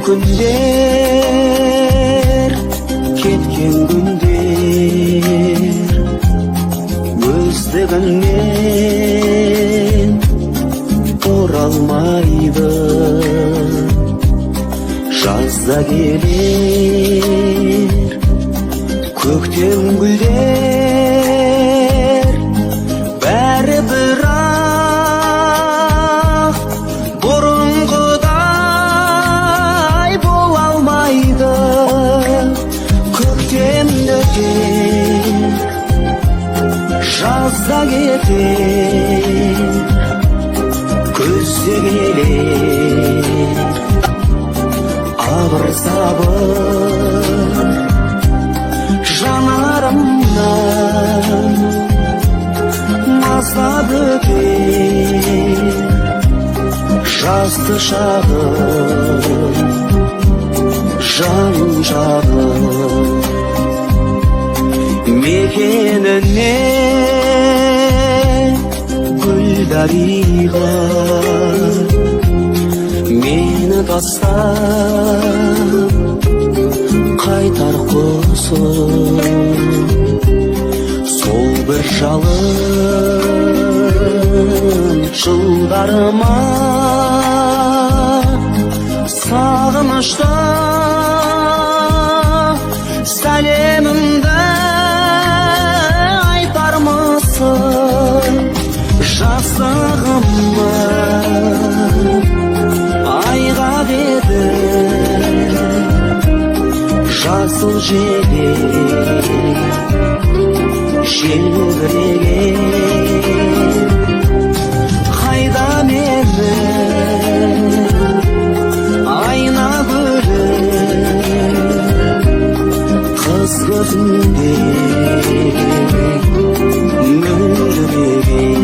күндер, кеткен күндер өздігінен оралмайды. Жазда келер көктем гүлдер, бәрі бірақ бұрынғыдай бола алмайды. Көктемді өтер, жазда кетер, күзде келер абыр-сабыр жанарымнан маздап өтер жасты шағым жан жағым. Мекеніне гүлдариға мені тастап қайтар құсым. Сол бір жалын жылдарыма сағынышта сәлемімді айтар мысың? Жасығымы айға деді жасыл желек желбіреген. Қайда мені айна гүлі қыз көзінде мөлдіреген.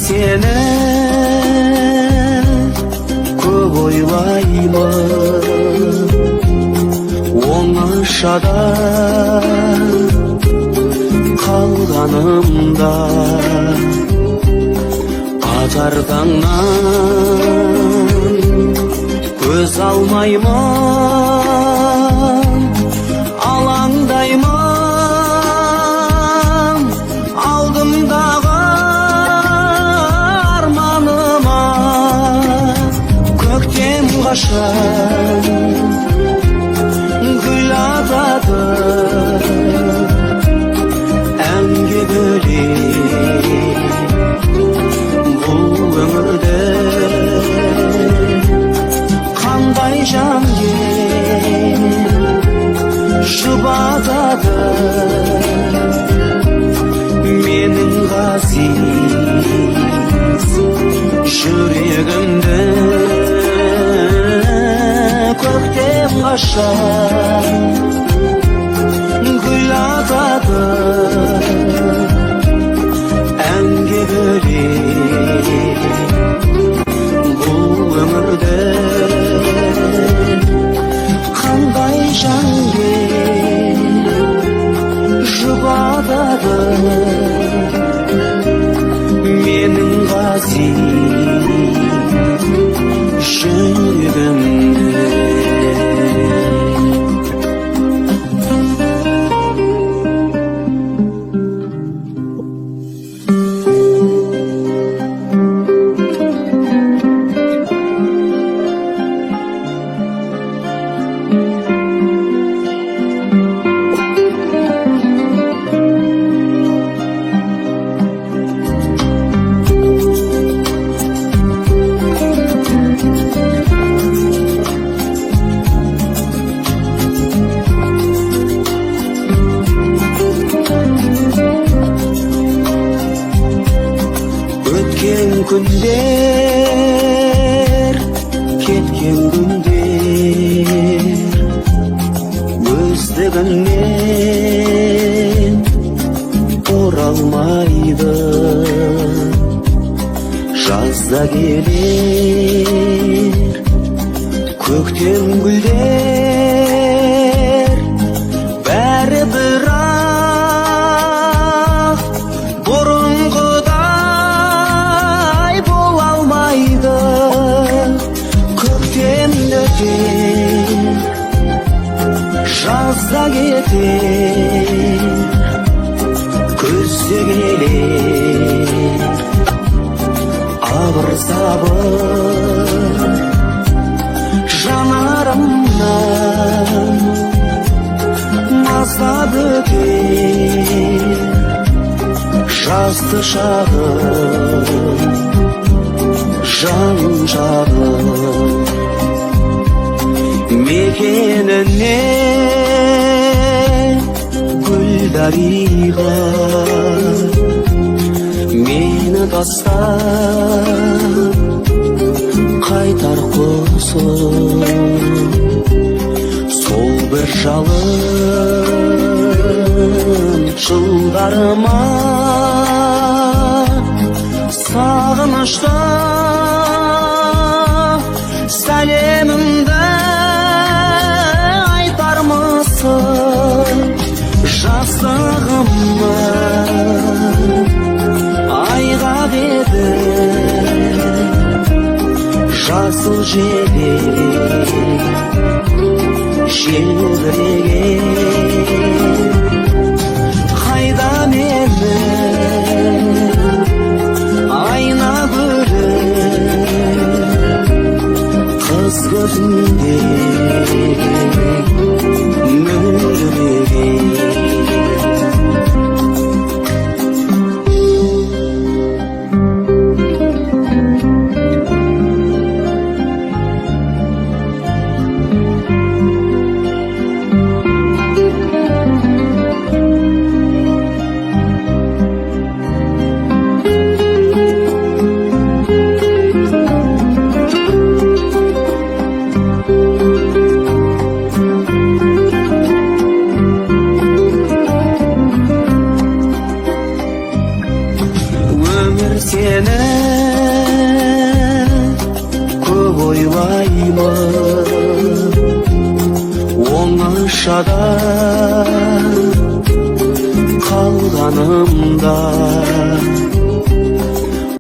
Сені көп ойлаймын, оңашада қалғанымда атар таңнан көз алмаймын, алаңдаймын алдымдағы қашан гүл атады әнге бөлеп бұл өмірді. Қандай жан жұбатады менің ғазиз жүрегімді. Көктем қашан гүл атады әнге бөлеп бұл өмірді. Қандай жан жұбатады менің ғазиз жүрегімді. күндер, кеткен күндер өздігінен оралмайды. Жазда келер көктем гүлдер, бәрі бірақ бұрынғыдай бола алмайды. Көктем өтер, жазда кетер, күзде келер абыр-сабыр. Жанарымнан маздап өтер жазды шағым, жан жағым. Мекеніне гүлдариға мені тастап қайтар құсым. Сол бір жалын жылдарыма сағынышта сәлемімді айтармысың. Жастығымды айғақ еді жасыл желек желбіреген. Қайда мені айна көріп қыз көзінде мөлдіреген. Сені көп ойлаймын, оңашада қалғанымда